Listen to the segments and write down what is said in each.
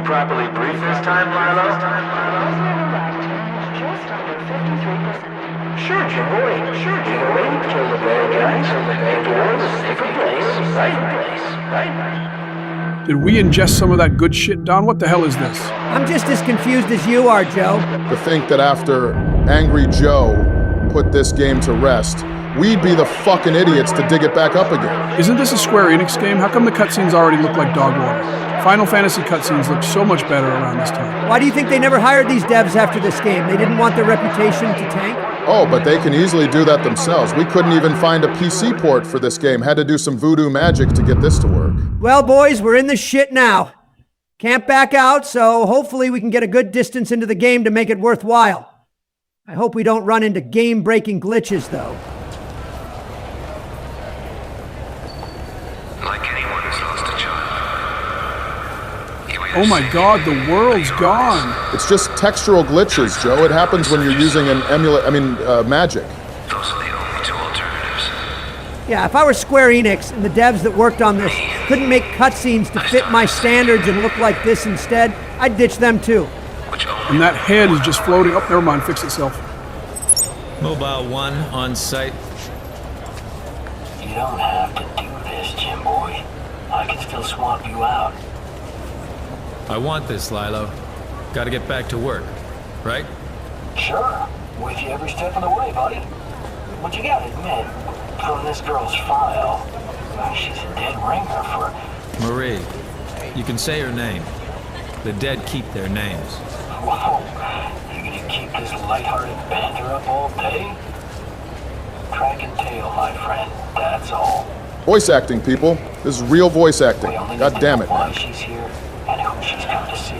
properly briefed this time, Lilo? Sure, Jimboy. Kill the bad guys. Make the world a safer place. Right? Did we ingest some of that good shit, Don? What the hell is this? I'm just as confused as you are, Joe. To think that after Angry Joe put this game to rest, we'd be the fucking idiots to dig it back up again. Isn't this a Square Enix game? How come the cutscenes already look like dog water? Final Fantasy cutscenes look so much better around this time. Why do you think they never hired these devs after this game? They didn't want their reputation to tank? Oh, but they can easily do that themselves. We couldn't even find a PC port for this game. Had to do some voodoo magic to get this to work. Well, boys, we're in the shit now. Can't back out, so hopefully we can get a good distance into the game to make it worthwhile. I hope we don't run into game-breaking glitches, though. Like anyone who's lost a child. Oh my god, the world's gone. It's just textural glitches, Joe. It happens when you're using an magic. Those are the only two alternatives. Yeah, if I were Square Enix and the devs that worked on this couldn't make cutscenes to fit my standards and look like this instead, I'd ditch them too. And that head is just floating. Oh, never mind, fix itself. Mobile 1 on site. You don't have to do this, Jimboy. I can still swap you out. I want this, Lilo. Gotta get back to work, right? Sure. With you every step of the way, buddy. But you gotta admit, from this girl's file, she's a dead ringer for... Marie. You can say her name. The dead keep their names. Whoa. You gonna keep this lighthearted banter up all day? Track and tail, my friend. That's all. Voice acting, people. This is real voice acting. God damn it, why man. she's here and who she's come to see.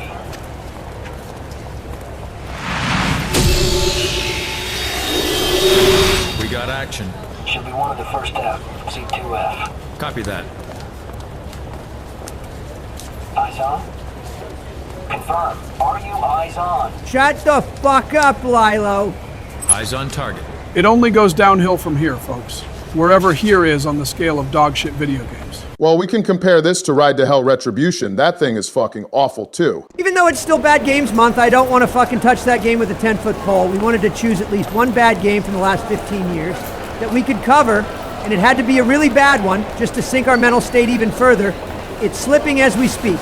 We got action. She'll be one of the first out. C2F. Copy that. Eyes on? Confirm. Are you eyes on? Shut the fuck up, Lilo. Eyes on target. It only goes downhill from here, folks. Wherever here is on the scale of dog shit video games. Well, we can compare this to Ride to Hell Retribution. That thing is fucking awful, too. Even though it's still Bad Games Month, I don't want to fucking touch that game with a 10-foot pole. We wanted to choose at least one bad game from the last 15 years that we could cover, and it had to be a really bad one, just to sink our mental state even further. It's slipping as we speak.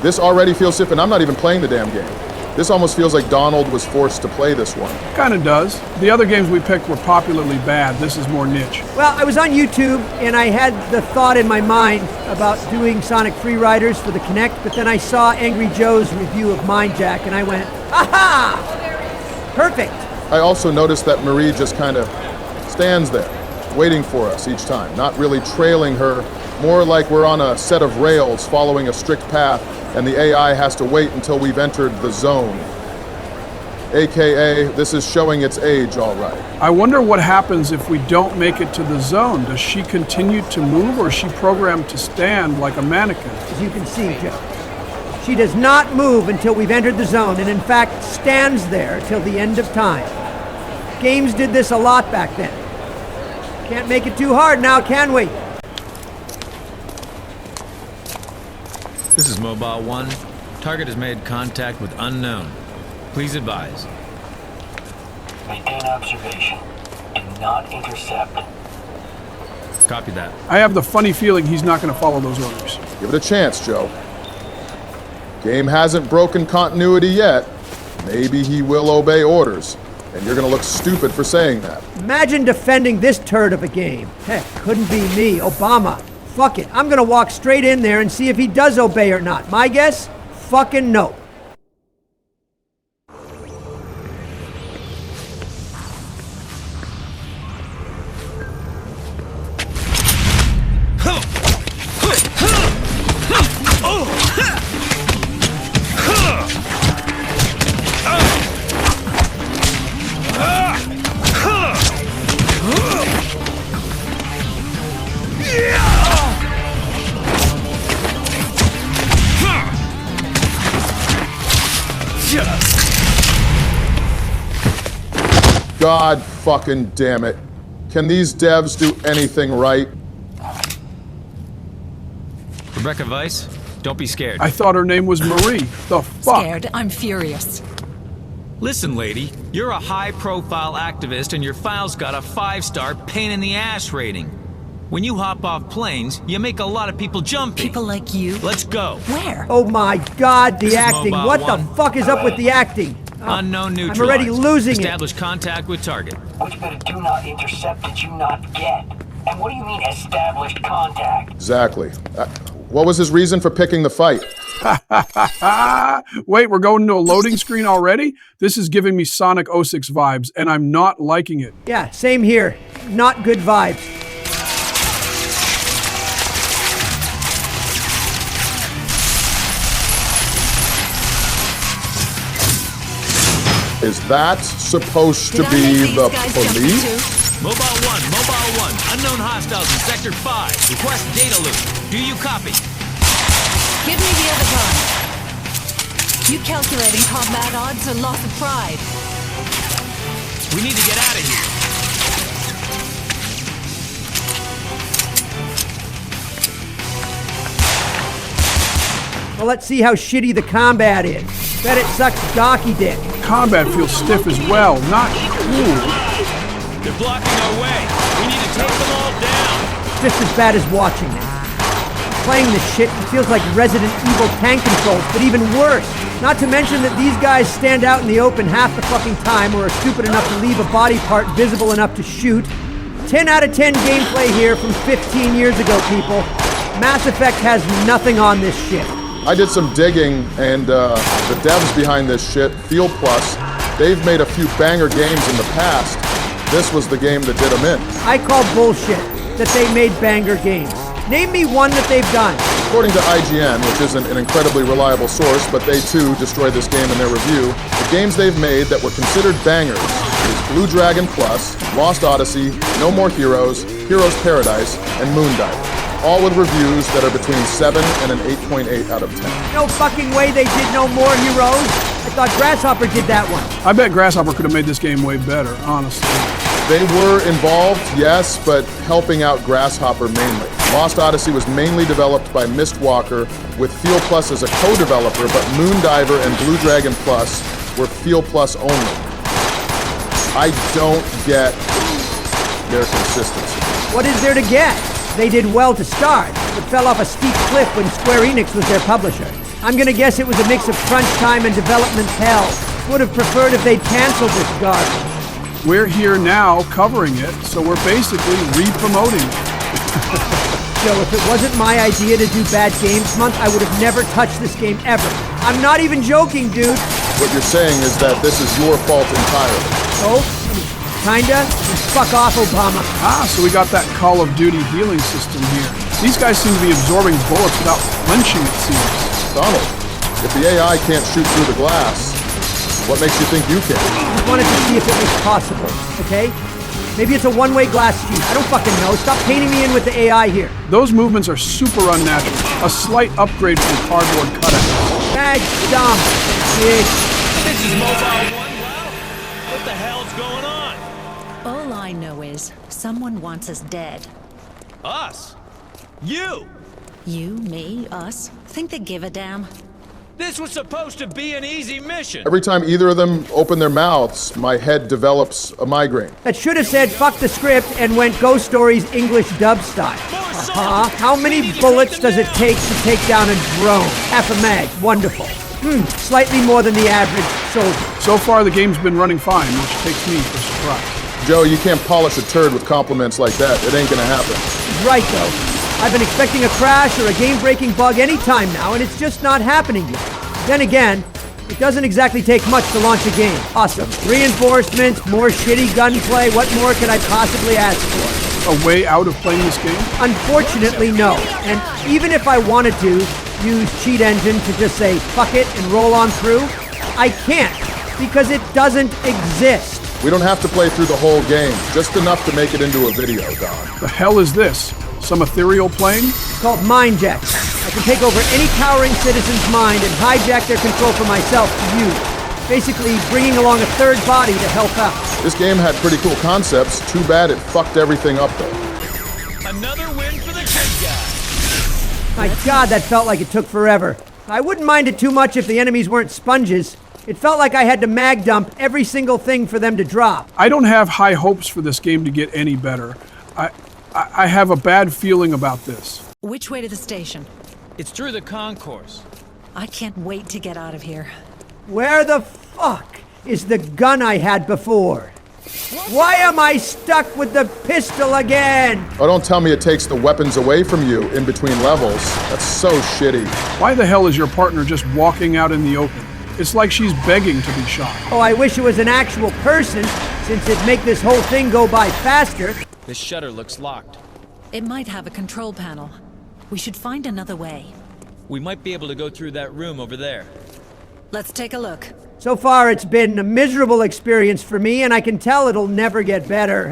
This already feels stiff, and I'm not even playing the damn game. This almost feels like Donald was forced to play this one. Kinda does. The other games we picked were popularly bad. This is more niche. Well, I was on YouTube, and I had the thought in my mind about doing Sonic Freeriders for the Kinect, but then I saw Angry Joe's review of Mindjack, and I went, aha! Perfect! I also noticed that Marie just kind of stands there, waiting for us each time, not really trailing her, more like we're on a set of rails following a strict path, and the AI has to wait until we've entered the zone. AKA, this is showing its age, all right. I wonder what happens if we don't make it to the zone. Does she continue to move, or is she programmed to stand like a mannequin? As you can see, Joe. She does not move until we've entered the zone, and in fact stands there till the end of time. Games did this a lot back then. Can't make it too hard now, can we? This is Mobile 1. Target has made contact with unknown. Please advise. Maintain observation. Do not intercept. Copy that. I have the funny feeling he's not going to follow those orders. Give it a chance, Joe. Game hasn't broken continuity yet. Maybe he will obey orders. And you're gonna look stupid for saying that. Imagine defending this turd of a game. Heck, couldn't be me, Obama. Fuck it, I'm gonna walk straight in there and see if he does obey or not. My guess? Fucking no. God fucking damn it. Can these devs do anything right? Rebecca Weiss, Don't be scared. I thought her name was Marie. The fuck? Scared. I'm furious. Listen, lady, you're a high-profile activist and your file's got a 5-star pain-in-the-ass rating. When you hop off planes, you make a lot of people jumpy. People like you? Let's go. Where? Oh my God, the This is acting. Mobile What the One. fuck is up with the acting? Unknown neutralized. I'm already losing it. Establish contact with target. Which bit of do not intercept did you not get? And what do you mean established contact? Exactly. What was his reason for picking the fight? Wait, we're going to a loading screen already? This is giving me Sonic 06 vibes, and I'm not liking it. Yeah, same here. Not good vibes. Is that supposed to Did I be make these the guys jump police? too? Mobile 1. Unknown hostiles in Sector 5. Request data loop. Do you copy? Give me the other gun. You calculating combat odds or loss of pride? We need to get out of here. Well, let's see how shitty the combat is. Bet it sucks donkey dick. Combat feels stiff as well. Not cool. They're blocking our way. We need to take them all down. Just as bad as watching it. Playing this shit, it feels like Resident Evil tank controls, but even worse. Not to mention that these guys stand out in the open half the fucking time or are stupid enough to leave a body part visible enough to shoot. 10 out of 10 gameplay here from 15 years ago, people. Mass Effect has nothing on this shit. I did some digging, and the devs behind this shit, Field Plus, they've made a few banger games in the past. This was the game that did them in. I call bullshit that they made banger games. Name me one that they've done. According to IGN, which isn't an incredibly reliable source, but they too destroyed this game in their review, the games they've made that were considered bangers is Blue Dragon Plus, Lost Odyssey, No More Heroes, Heroes Paradise, and Moondiver. All with reviews that are between 7 and an 8.8 out of 10. No fucking way they did No More Heroes. I thought Grasshopper did that one. I bet Grasshopper could have made this game way better, honestly. They were involved, yes, but helping out Grasshopper mainly. Lost Odyssey was mainly developed by Mistwalker, with Field Plus as a co-developer, but Moondiver and Blue Dragon Plus were Field Plus only. I don't get their consistency. What is there to get? They did well to start, but fell off a steep cliff when Square Enix was their publisher. I'm gonna guess it was a mix of crunch time and development hell. Would have preferred if they'd canceled this garbage. We're here now covering it, so we're basically re-promoting it. Joe, if it wasn't my idea to do Bad Games Month, I would have never touched this game ever. I'm not even joking, dude. What you're saying is that this is your fault entirely. So, kinda, and fuck off, Obama. So we got that Call of Duty healing system here. These guys seem to be absorbing bullets without flinching, it seems. Donald, if the AI can't shoot through the glass, what makes you think you can? I wanted to see if it was possible, okay? Maybe it's a one-way glass shoot. I don't fucking know. Stop painting me in with the AI here. Those movements are super unnatural. A slight upgrade from cardboard cutouts. Bag dumb, bitch. This is Mobile 1. Wow. What the hell's going on? All I know is someone wants us dead. Us? You? You, me, us. Think they give a damn? This was supposed to be an easy mission. Every time either of them open their mouths, my head develops a migraine. That should have said fuck the script and went Ghost Stories English dub style. How many bullets does it take to take down a drone? Half a mag. Wonderful. Slightly more than the average soldier. So far, the game's been running fine, which takes me for surprise. Joe, you can't polish a turd with compliments like that. It ain't gonna happen. He's right, though. I've been expecting a crash or a game-breaking bug any time now, and it's just not happening yet. Then again, it doesn't exactly take much to launch a game. Awesome. Reinforcements, more shitty gunplay. What more could I possibly ask for? A way out of playing this game? Unfortunately, no. And even if I wanted to use Cheat Engine to just say fuck it and roll on through, I can't, because it doesn't exist. We don't have to play through the whole game, just enough to make it into a video, Don. The hell is this? Some ethereal plane? It's called Mindjack. I can take over any cowering citizen's mind and hijack their control for myself to use. Basically, bringing along a third body to help out. This game had pretty cool concepts. Too bad it fucked everything up, though. Another win for the good guy. My God, that felt like it took forever. I wouldn't mind it too much if the enemies weren't sponges. It felt like I had to mag dump every single thing for them to drop. I don't have high hopes for this game to get any better. I have a bad feeling about this. Which way to the station? It's through the concourse. I can't wait to get out of here. Where the fuck is the gun I had before? Why am I stuck with the pistol again? Oh, don't tell me it takes the weapons away from you in between levels. That's so shitty. Why the hell is your partner just walking out in the open? It's like she's begging to be shot. Oh, I wish it was an actual person, since it'd make this whole thing go by faster. This shutter looks locked. It might have a control panel. We should find another way. We might be able to go through that room over there. Let's take a look. So far, it's been a miserable experience for me, and I can tell it'll never get better.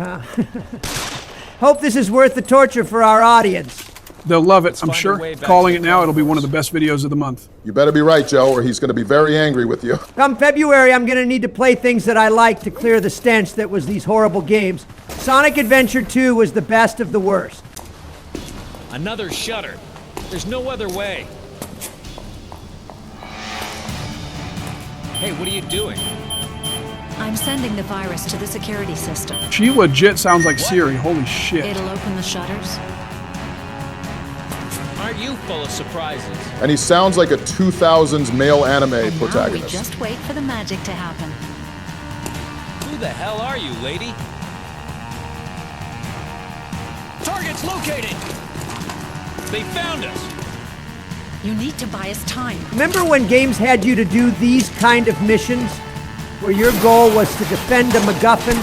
Hope this is worth the torture for our audience. They'll love it, I'm find a sure. way back Calling to it the now, it'll be concourse. one of the best videos of the month. You better be right, Joe, or he's going to be very angry with you. Come February, I'm gonna need to play things that I like to clear the stench that was these horrible games. Sonic Adventure 2 was the best of the worst. Another shutter. There's no other way. Hey, what are you doing? I'm sending the virus to the security system. She legit sounds like Siri, holy shit. It'll open the shutters. Aren't you full of surprises? And he sounds like a 2000s male anime And now we protagonist. just wait for the magic to happen. Who the hell are you, lady? Target's located! They found us! You need to buy us time. Remember when games had you to do these kind of missions? Where your goal was to defend a MacGuffin,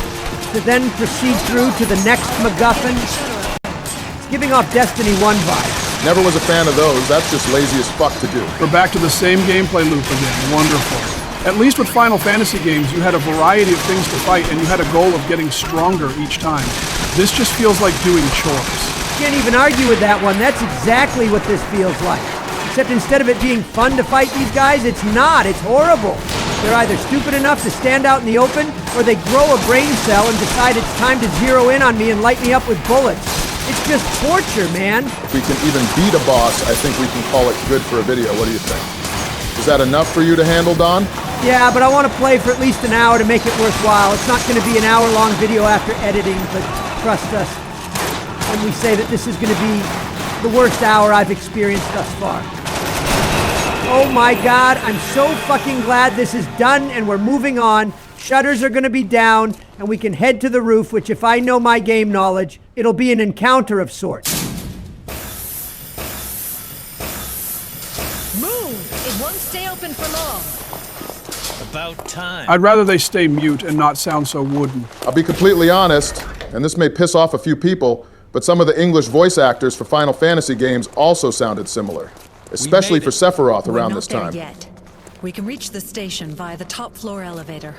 to then proceed through to the next MacGuffin? It's giving off Destiny 1 vibes. Never was a fan of those. That's just lazy as fuck to do. We're back to the same gameplay loop again. Wonderful. At least with Final Fantasy games, you had a variety of things to fight, and you had a goal of getting stronger each time. This just feels like doing chores. Can't even argue with that one. That's exactly what this feels like. Except instead of it being fun to fight these guys, it's not. It's horrible. They're either stupid enough to stand out in the open, or they grow a brain cell and decide it's time to zero in on me and light me up with bullets. It's just torture, man. If we can even beat a boss, I think we can call it good for a video. What do you think? Is that enough for you to handle, Don? Yeah, but I want to play for at least an hour to make it worthwhile. It's not going to be an hour-long video after editing, but trust us when we say that this is going to be the worst hour I've experienced thus far. Oh my God, I'm so fucking glad this is done and we're moving on. Shutters are going to be down and we can head to the roof, which if I know my game knowledge, it'll be an encounter of sorts. Move! It won't stay open for long. About time. I'd rather they stay mute and not sound so wooden. I'll be completely honest, and this may piss off a few people, but some of the English voice actors for Final Fantasy games also sounded similar. Especially made for it. Sephiroth We're around not this there time. yet. We can reach the station via the top floor elevator.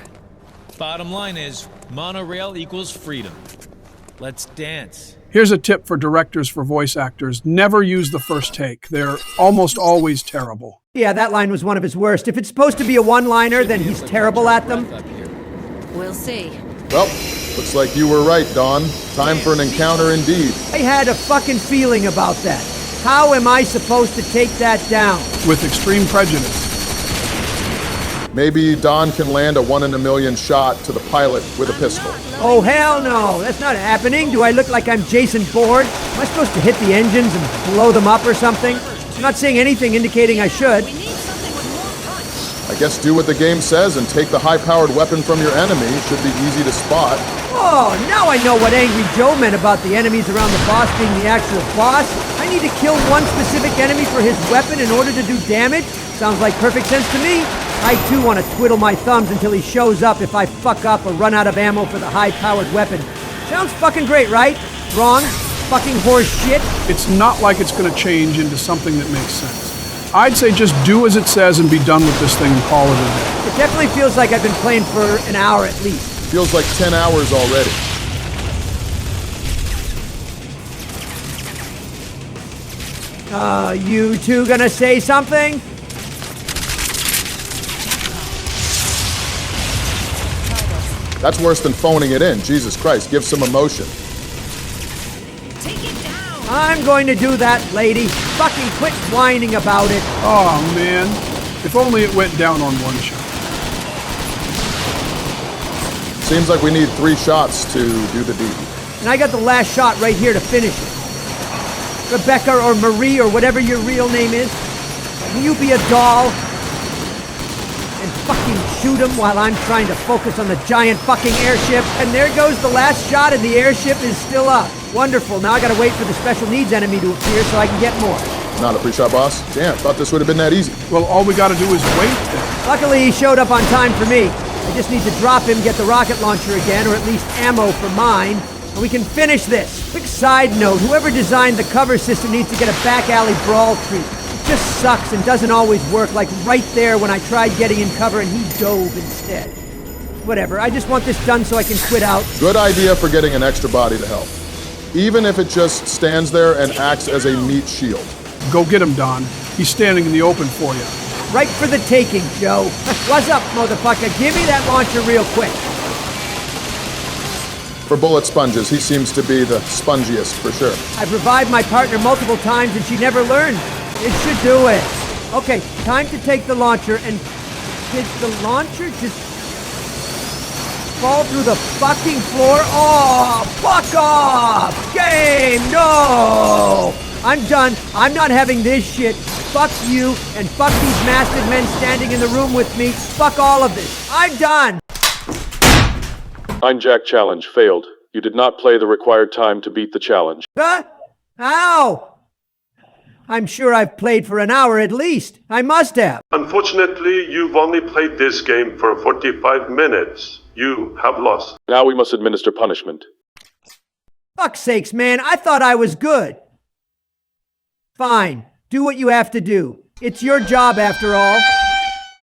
Bottom line is, monorail equals freedom. Let's dance. Here's a tip for directors for voice actors. Never use the first take. They're almost always terrible. Yeah, that line was one of his worst. If it's supposed to be a one-liner, then he's terrible at them. We'll see. Well, looks like you were right, Dawn. Time for an encounter indeed. I had a fucking feeling about that. How am I supposed to take that down? With extreme prejudice. Maybe Dawn can land a 1 in a million shot to the pilot with a pistol. Oh, hell no. That's not happening. Do I look like I'm Jason Bourne? Am I supposed to hit the engines and blow them up or something? I'm not saying anything indicating I should. We need something with more punch. I guess do what the game says and take the high-powered weapon from your enemy. Should be easy to spot. Oh, now I know what Angry Joe meant about the enemies around the boss being the actual boss. I need to kill one specific enemy for his weapon in order to do damage? Sounds like perfect sense to me. I too want to twiddle my thumbs until he shows up if I fuck up or run out of ammo for the high-powered weapon. Sounds fucking great, right? Wrong? Fucking horse shit? It's not like it's going to change into something that makes sense. I'd say just do as it says and be done with this thing and call it a day. It definitely feels like I've been playing for an hour at least. Feels like 10 hours already. You two gonna say something? That's worse than phoning it in. Jesus Christ, give some emotion. Take it down. I'm going to do that, lady. fucking quit whining about it. Oh, man. If only it went down on one shot. Seems like we need 3 shots to do the deed. And I got the last shot right here to finish it. Rebecca or Marie or whatever your real name is, will you be a doll and fucking shoot him while I'm trying to focus on the giant fucking airship? And there goes the last shot and the airship is still up. Wonderful. Now I gotta wait for the special needs enemy to appear so I can get more. Not a pre-shot, boss? Damn, thought this would have been that easy. Well, all we gotta do is wait then. Luckily, he showed up on time for me. I just need to drop him, get the rocket launcher again, or at least ammo for mine, and we can finish this. Quick side note, whoever designed the cover system needs to get a back alley brawl treat. It just sucks and doesn't always work, like right there when I tried getting in cover and he dove instead. Whatever, I just want this done so I can quit out. Good idea for getting an extra body to help. Even if it just stands there and acts as a meat shield. Go get him, Don. He's standing in the open for you. Right for the taking, Joe. What's up, motherfucker? Give me that launcher real quick. For bullet sponges, he seems to be the spongiest for sure. I've revived my partner multiple times and she never learned. It should do it. Okay, time to take the launcher and... Did the launcher just... fall through the fucking floor? Oh, fuck off! Game, no! I'm done. I'm not having this shit. Fuck you, and fuck these masked men standing in the room with me. Fuck all of this. I'm done! Mindjack challenge failed. You did not play the required time to beat the challenge. Huh? How? I'm sure I've played for an hour at least. I must have. Unfortunately, you've only played this game for 45 minutes. You have lost. Now we must administer punishment. Fuck's sakes, man. I thought I was good. Fine. Do what you have to do. It's your job after all.